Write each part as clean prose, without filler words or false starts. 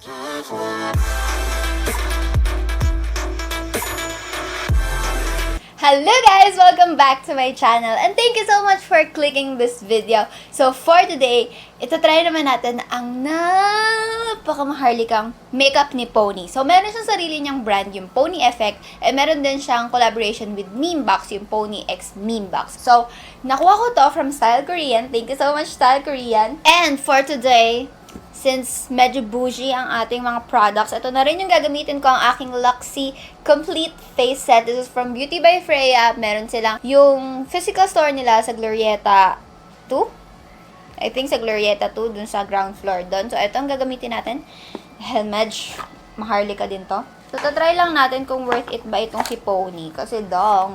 Hello guys! Welcome back to my channel and thank you so much for clicking this video. So for today, try naman natin ang napakamaharlikang makeup ni Pony. So meron siyang sarili niyang brand, yung Pony Effect, and meron din siyang collaboration with Memebox, yung Pony X Memebox. So nakuha ko to from Style Korean. Thank you so much Style Korean. And for today, since medyo bougie ang ating mga products, ito na rin yung gagamitin ko, ang aking Luxie Complete Face Set. This is from Beauty by Freya. Meron silang yung physical store nila sa Glorieta 2. I think sa Glorieta 2, dun sa ground floor dun. So, ito ang gagamitin natin. Dahil medyo maharlika din to. So, tatry lang natin kung worth it ba itong si Pony. Kasi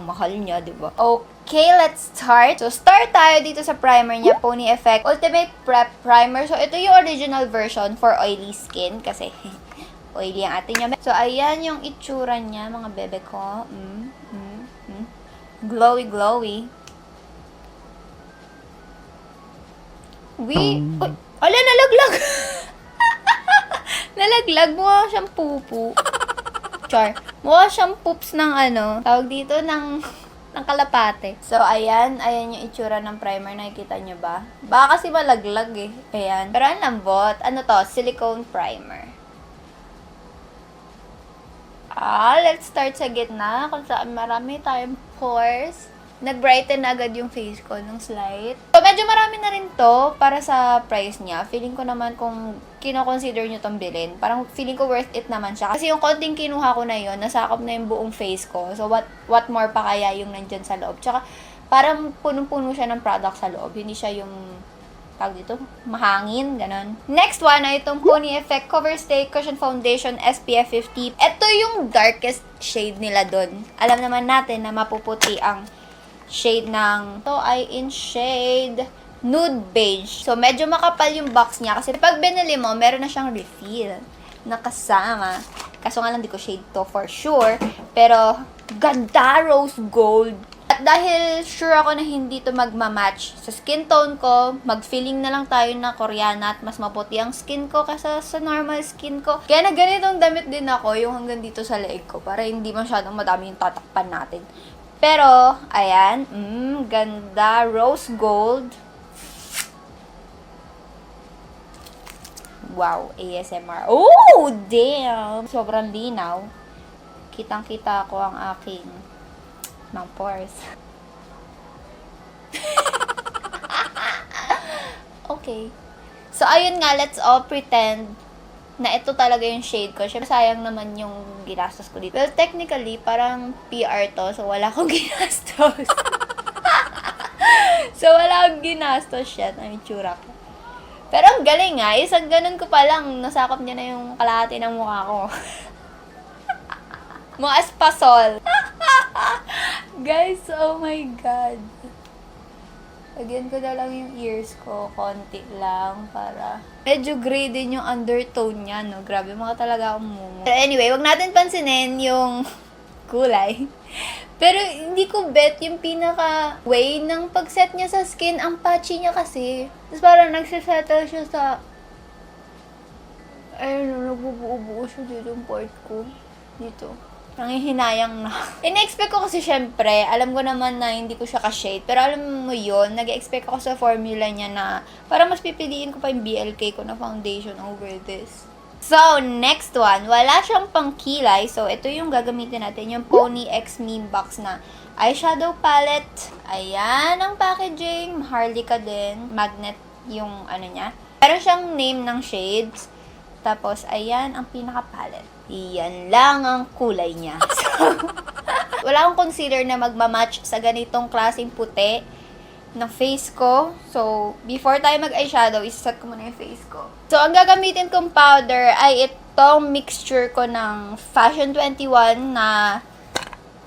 mahal niya, diba? Okay, let's start. So, start tayo dito sa primer niya, Pony Effect Ultimate Prep Primer. So, ito yung original version for oily skin. Kasi, oily ang atin niya. So, ayan yung itsura niya, mga bebe ko. Glowy, glowy. Uy, ala, nalaglag! Nalaglag. Mukha siyang pupu. Char. Mukha siyang poops ng tawag dito, ng kalapate. So, ayan yung itsura ng primer. Nakikita nyo ba? Baka kasi malaglag eh. Ayan. Pero ang lambot. Ano to? Silicone primer. Let's start sa gitna. Kung saan marami tayong pores. Nag-brighten na agad yung face ko nung slight. So, medyo marami na rin to para sa price niya. Feeling ko naman kung kino-consider nyo tong bilhin, parang feeling ko worth it naman siya. Kasi yung konting kinuha ko na yon, nasakop na yung buong face ko. So, what more pa kaya yung nandyan sa loob? Tsaka, parang punong-puno siya ng product sa loob. Hindi siya yung, tawag dito, mahangin, ganon. Next one ay itong Pony Effect Cover Stay Cushion Foundation SPF 50. Ito yung darkest shade nila dun. Alam naman natin na mapuputi ang shade ng to ay in shade nude beige. So, medyo makapal yung box niya kasi pag binili mo, meron na siyang refill na kasama. Kaso nga lang, di ko shade to for sure. Pero, ganda, rose gold. At dahil sure ako na hindi to magmamatch sa skin tone ko, mag-feeling na lang tayo na Koreana at mas maputi ang skin ko kaysa sa normal skin ko. Kaya na ganitong damit din ako, yung hanggang dito sa leeg ko, para hindi masyadong madami yung tatakpan natin. Pero, ayan, ganda, rose gold. Wow, ASMR. Oh, damn! Sobrang linaw. Kitang-kita ko ang aking mga pores. Okay. So, ayun nga, let's all pretend na ito talaga yung shade ko. Siyempre, sayang naman yung ginastos ko dito. Well, technically, parang PR to, so wala akong ginastos. So, wala akong ginastos siya. Ang itsura ko. Pero ang galing nga, isang ganun ko pa lang, nasakop niya na yung kalahati ng mukha ko. Mga espasol. Guys, oh my God. Lagyan ko na lang yung ears ko, konti lang, para medyo gray din yung undertone niya, no? Grabe, mga talaga akong mumu. Pero anyway, wag natin pansinin yung kulay. Pero hindi ko bet yung pinaka-way ng pag-set niya sa skin, ang patchy niya kasi. Tapos parang nagsisettle siya sa, ayun, nagbubuo-buo siya dito yung part ko. Dito. Nangihinayang na. In-expect ko kasi syempre, alam ko naman na hindi ko siya ka-shade. Pero alam mo yun, nag-expect ako sa formula niya na parang mas pipiliin ko pa yung BLK ko na foundation over this. So, next one. Wala siyang pangkilay. So, ito yung gagamitin natin. Yung Pony X Memebox na eyeshadow palette. Ayan ang packaging. Maharlika din. Magnet yung niya. Meron siyang name ng shades. Tapos, ayan ang pinaka-palette. Iyan lang ang kulay niya. So, wala akong concealer na magmamatch sa ganitong klaseng puti na face ko. So, before tayo mag-eyeshadow, isaset ko muna yung face ko. So, ang gagamitin kong powder ay itong mixture ko ng Fashion 21 na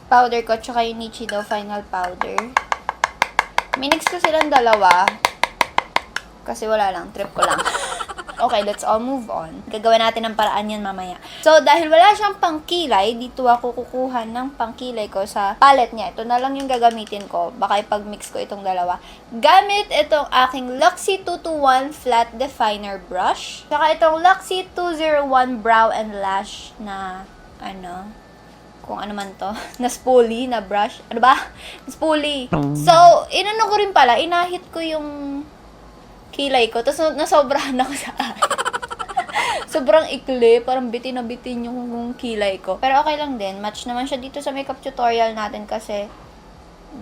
powder ko, tsaka yung Nichido Final Powder. Minix ko silang dalawa. Kasi wala lang, trip ko lang. Okay, let's all move on. Gagawin natin ng paraan yan mamaya. So, dahil wala siyang pangkilay, dito ako kukuha ng pangkilay ko sa palette niya. Ito na lang yung gagamitin ko. Baka ipag-mix ko itong dalawa. Gamit itong aking Luxie 221 Flat Definer Brush. Saka itong Luxie 201 Brow and Lash na, kung ano man to, na spoolie, na brush. Ano ba? Spoolie. So, inano ko rin pala, inahit ko yung kilay ko, tapos nasobrahan ako sa sobrang ikli, parang bitin na bitin yung kilay ko. Pero okay lang din, match naman siya dito sa makeup tutorial natin kasi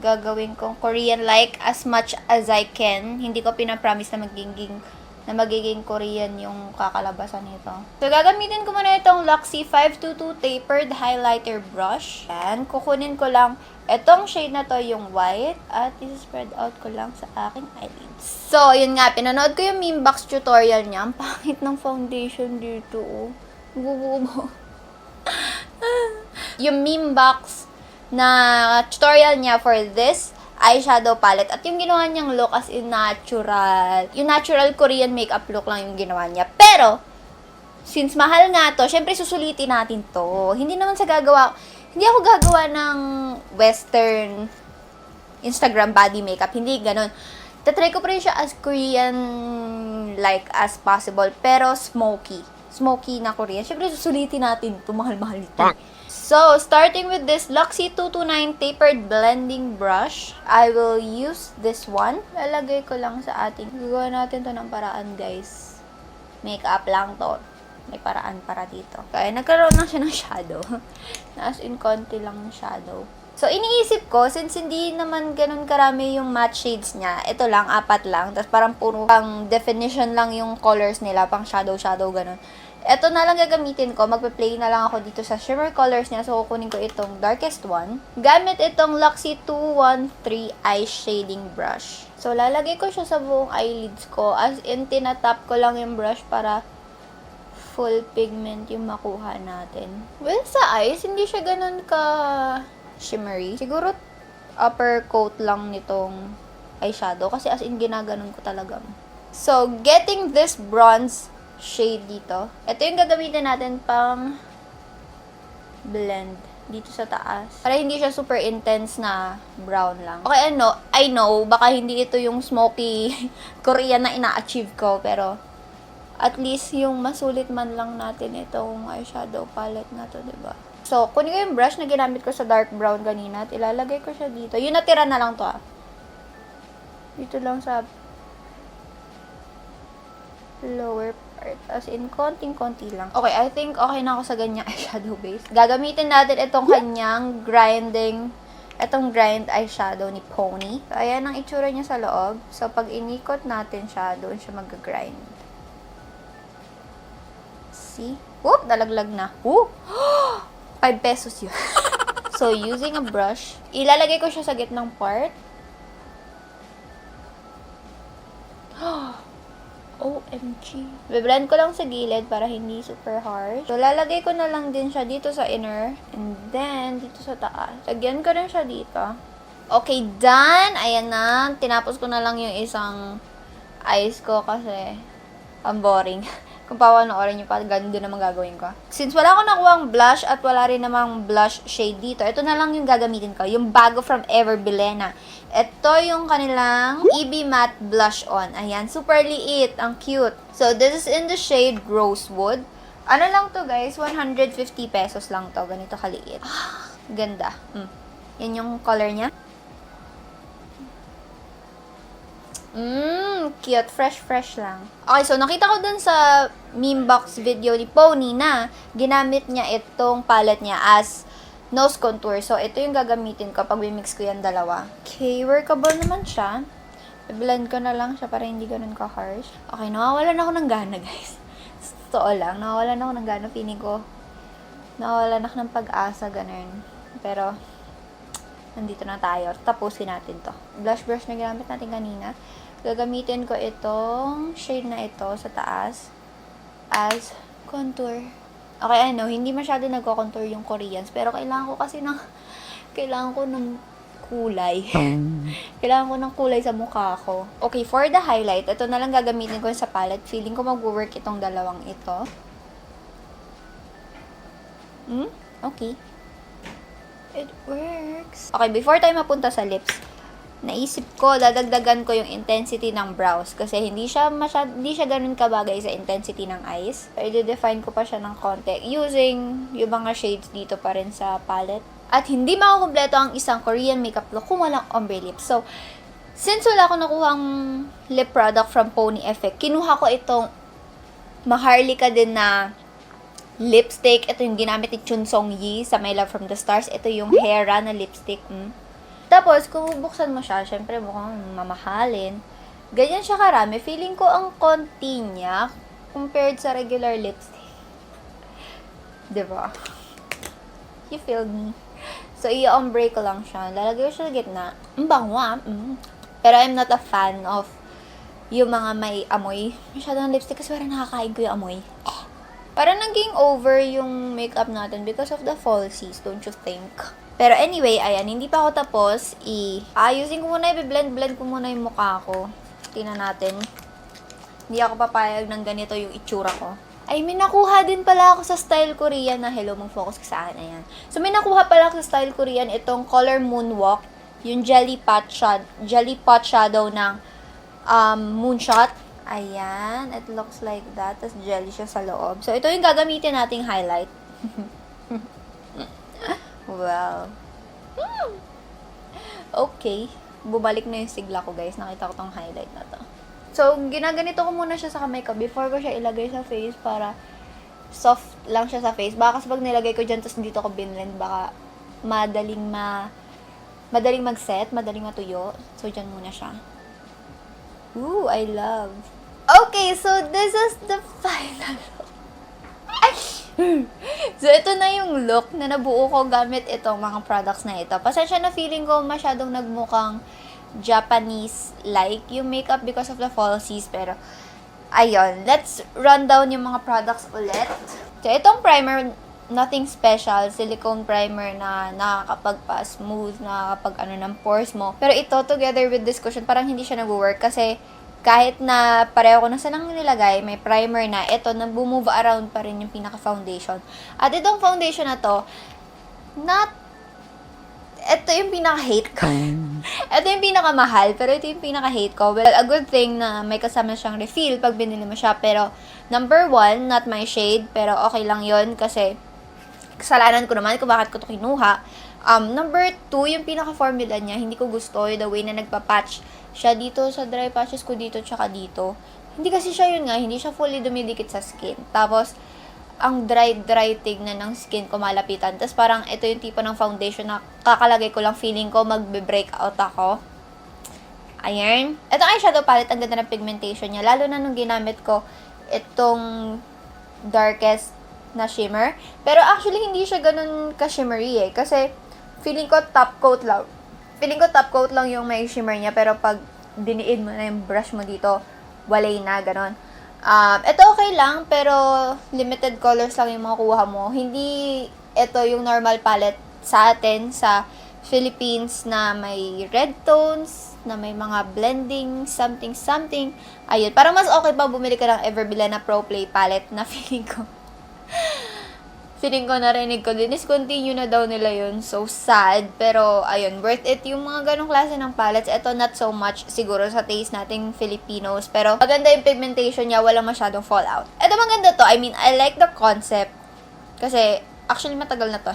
gagawin kong Korean-like as much as I can. Hindi ko pinapromise na magiging Korean yung kakalabasan nito. So, gagamitin ko muna itong Luxie 522 Tapered Highlighter Brush. Yan, kukunin ko lang etong shade na to, yung white, at i-spread out ko lang sa aking eyelids. So, yun nga, pinanood ko yung meme box tutorial niya. Ang pangit ng foundation dito, oh. Bububo. Yung meme box na tutorial niya for this eyeshadow palette. At yung ginawa niyang look as in natural. Yung natural Korean makeup look lang yung ginawa niya. Pero, since mahal nga to, syempre susulitin natin to. Hindi ako gagawa ng western Instagram body makeup. Hindi ganun. Tatry ko pa rin siya as Korean-like as possible. Pero smoky. Smoky na Korean. Syempre susulitin natin to. Mahal-mahal ito. So, starting with this Luxie 229 Tapered Blending Brush, I will use this one. Lalagay ko lang sa ating. Gagawa natin to ng paraan, guys. Makeup lang to. May paraan para dito. Kaya nagkaroon lang siya ng shadow. As in, konti lang ng shadow. So, iniisip ko, since hindi naman ganun karami yung matte shades niya, ito lang, 4 lang. Tapos parang puro pang definition lang yung colors nila, pang shadow, ganun. Ito na lang gagamitin ko. Magpe-play na lang ako dito sa shimmer colors niya. So, kukunin ko itong darkest one. Gamit itong Luxie 213 Eye Shading Brush. So, lalagay ko siya sa buong eyelids ko. As in, tinatap ko lang yung brush para full pigment yung makuha natin. Well, sa eyes, hindi siya ganun ka shimmery. Siguro, upper coat lang nitong eyeshadow. Kasi as in, ginaganon ko talaga. So, getting this bronze shade dito. Ito yung gagamitin natin pang blend dito sa taas. Para hindi siya super intense na brown lang. Okay, I know, baka hindi ito yung smoky Korean na ina-achieve ko, pero at least yung masulit man lang natin itong eyeshadow palette na to, diba? So, kunin ko yung brush na ginamit ko sa dark brown kanina at ilalagay ko siya dito. Yung natira na lang to, dito lang sa lower part. As in, konting-konti lang. Okay, I think okay na ako sa ganyang eyeshadow base. Gagamitin natin itong kanyang grind eyeshadow ni Pony. So, ayan ang itsura niya sa loob. So, pag inikot natin siya, doon siya mag-grind. See? Whoop! Nalaglag na. Whoop! 5 pesos yun. So, using a brush, ilalagay ko siya sa gitnang part. OMG. Be-blend ko lang sa gilid para hindi super harsh. So, lalagay ko na lang din siya dito sa inner. And then, dito sa taas. Lagyan ko rin siya dito. Okay, done! Ayan na. Tinapos ko na lang yung isang eyes ko kasi ang boring. Kung papanoorin nyo pa, ganun din naman gagawin ko. Since wala akong nakuhang blush at wala rin namang blush shade dito, ito na lang yung gagamitin ko. Yung bago from Ever Bilena. Ito yung kanilang EB Matte Blush On. Ayan, super liit. Ang cute. So, this is in the shade Rosewood. Ano lang to, guys? 150 pesos lang to. Ganito kaliit. Ganda. Yan yung color niya. Cute. Fresh lang. Okay, so nakita ko dun sa meme box video ni Pony na ginamit niya itong palette niya as nose contour. So, ito yung gagamitin ko pag mix ko yan dalawa. Okay, workable naman siya. I-blend ko na lang siya para hindi ganun ka-harsh. Okay, nawawalan ako ng gana, guys. Totoo lang, nawawalan ako ng gana. Feeling ko, nawawalan ako ng pag-asa, ganun. Pero, nandito na tayo. Tapusin natin to. Blush brush na ginamit natin kanina. Gagamitin ko itong shade na ito sa taas as contour. Okay, hindi masyado nagko-contour yung Koreans. Pero kailangan ko kasi kailangan ko ng kulay. Kailangan ko ng kulay sa mukha ko. Okay, for the highlight, ito na lang gagamitin ko sa palette. Feeling ko mag-work itong dalawang ito. Okay. It works. Okay, before tayo mapunta sa lips, naisip ko, dadagdagan ko yung intensity ng brows kasi hindi siya ganun kabagay sa intensity ng eyes. So, i-define ko pa siya ng konti using yung mga shades dito pa rin sa palette. At hindi makukumpleto ang isang Korean makeup look kung walang ombre lips. So, since wala ko nakuhang lip product from Pony Effect, kinuha ko itong Maharlika din na lipstick. Ito yung ginamit ni Chun Song Yi sa My Love from the Stars. Ito yung Hera na lipstick. Tapos, kung bubuksan mo siya, syempre mukhang mamahalin. Ganyan siya karami. Feeling ko ang konti niya compared sa regular lipstick. Diba? You feel me? So, i-ombre ko lang siya. Lalagay ko siya sa gitna. Ang bango Pero I'm not a fan of yung mga may amoy. Masyadong lipstick kasi parang nakakain ko yung amoy. Parang naging over yung makeup natin because of the falsies, don't you think? Pero anyway, ayan, hindi pa ako tapos. Ayusin ko muna, i-blend ko muna yung mukha ko. Tingnan natin. Hindi ako papayag ng ganito yung itsura ko. Ay, may nakuha din pala ako sa Style Korean na hello, mag-focus ka sa akin. Ayan. So, may nakuha pala ako sa Style Korean itong Color Moonwalk. Yung jelly pot shadow ng Moonshot. Ayan. It looks like that. Tapos jelly siya sa loob. So, ito yung gagamitin nating highlight. Well. Okay. Bubalik na yung sigla ko, guys. Nakita ko tong highlight na to. So, ginaganito ko muna siya sa kamay ko before ko siya ilagay sa face para soft lang siya sa face. Baka kasi pag nilagay ko dyan, tapos dito ko binlend, baka madaling mag-set, madaling matuyo. So, dyan muna siya. Ooh, I love. Okay, so this is the final look. So, ito na yung look na nabuo ko gamit itong mga products na ito. Pasensya na, feeling ko masyadong nagmukhang Japanese-like yung makeup because of the falsies. Pero, ayun. Let's run down yung mga products ulit. So, itong primer, nothing special. Silicone primer na nakakapagpa-smooth, nakakapag-ano ng pores mo. Pero ito, together with this cushion, parang hindi siya nag-work kasi kahit na pareho ko na sanang nilagay, may primer na, ito, nag-move around pa rin yung pinaka-foundation. At itong foundation na to, ito yung pinaka-hate ko. Ito yung pinaka-mahal, pero ito yung pinaka-hate ko. Well, a good thing na may kasama siyang refill pag binili mo siya. Pero, number 1, not my shade, pero okay lang yon kasi kasalanan ko naman kung bakit ko to kinuha. Number 2, yung pinaka-formula niya, hindi ko gusto the way na nagpa-patch siya dito sa dry patches ko dito tsaka dito. Hindi kasi siya yun nga, hindi siya fully dumidikit sa skin. Tapos, ang dry tignan ng skin ko malapitan. Tapos parang ito yung tipo ng foundation na kakalagay ko lang, feeling ko magbe-break out ako. Ayan. Itong eyeshadow palette, ang ganda ng pigmentation niya. Lalo na nung ginamit ko itong darkest na shimmer. Pero actually, hindi siya ganun ka-shimmery eh. Kasi, feeling ko top coat lang yung may shimmer niya. Pero pag diniin mo na yung brush mo dito, walay na, ganun. Ito okay lang, pero limited colors lang yung makukuha mo. Hindi ito yung normal palette sa atin, sa Philippines, na may red tones, na may mga blending, something. Ayun, parang mas okay pa bumili ka ng Everbila na Pro Play palette na feeling ko narinig ko din, discontinue na daw nila yun. So sad. Pero, ayun, worth it yung mga ganong klase ng palettes. Ito, not so much siguro sa taste nating Filipinos. Pero, maganda yung pigmentation niya. Walang masyadong fallout. Ito, maganda to. I mean, I like the concept. Kasi, actually, matagal na to.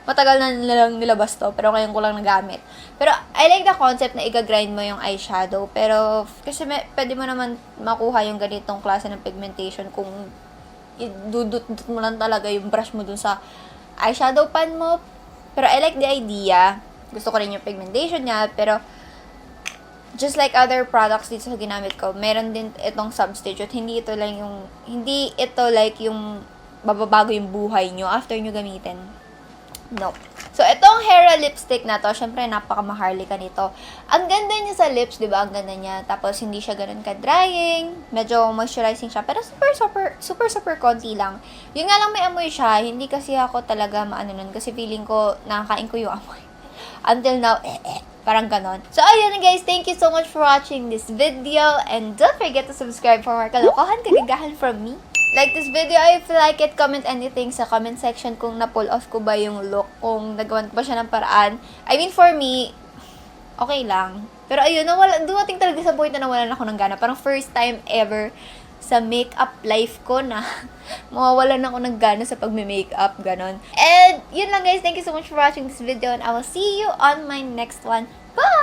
Matagal na nilang nilabas to. Pero, ngayon ko lang nagamit. Pero, I like the concept na i-grind mo yung eyeshadow. Pero, kasi pwede mo naman makuha yung ganitong klase ng pigmentation kung idudut mo lang talaga yung brush mo dun sa eyeshadow pan mo. Pero I like the idea. Gusto ko rin yung pigmentation niya. Pero, just like other products dito sa ginamit ko, meron din itong substitute. Hindi ito like yung bababago yung buhay nyo after nyo gamitin. No. So, itong Hera lipstick na to, syempre, napaka-Maharlika nito. Ang ganda niya sa lips, di ba? Ang ganda niya. Tapos, hindi siya ganun ka-drying. Medyo moisturizing siya. Pero, super konti lang. Yun nga lang may amoy siya. Hindi kasi ako talaga maano nun. Kasi feeling ko, nakakain ko yung amoy. until now, parang ganon. So, ayun guys, thank you so much for watching this video, and don't forget to subscribe for more kalokohan, kagagahan from me. Like this video if you like it, comment anything sa comment section kung na-pull off ko ba yung look, kung nagawan ko ba siya ng paraan. I mean, for me, okay lang. Pero ayun, dumating talaga sa point na nawalan ako ng gana. Parang first time ever sa makeup life ko na mawawalan ako ng gana sa pagme-makeup, ganon. And yun lang guys, thank you so much for watching this video, and I will see you on my next one. Bye!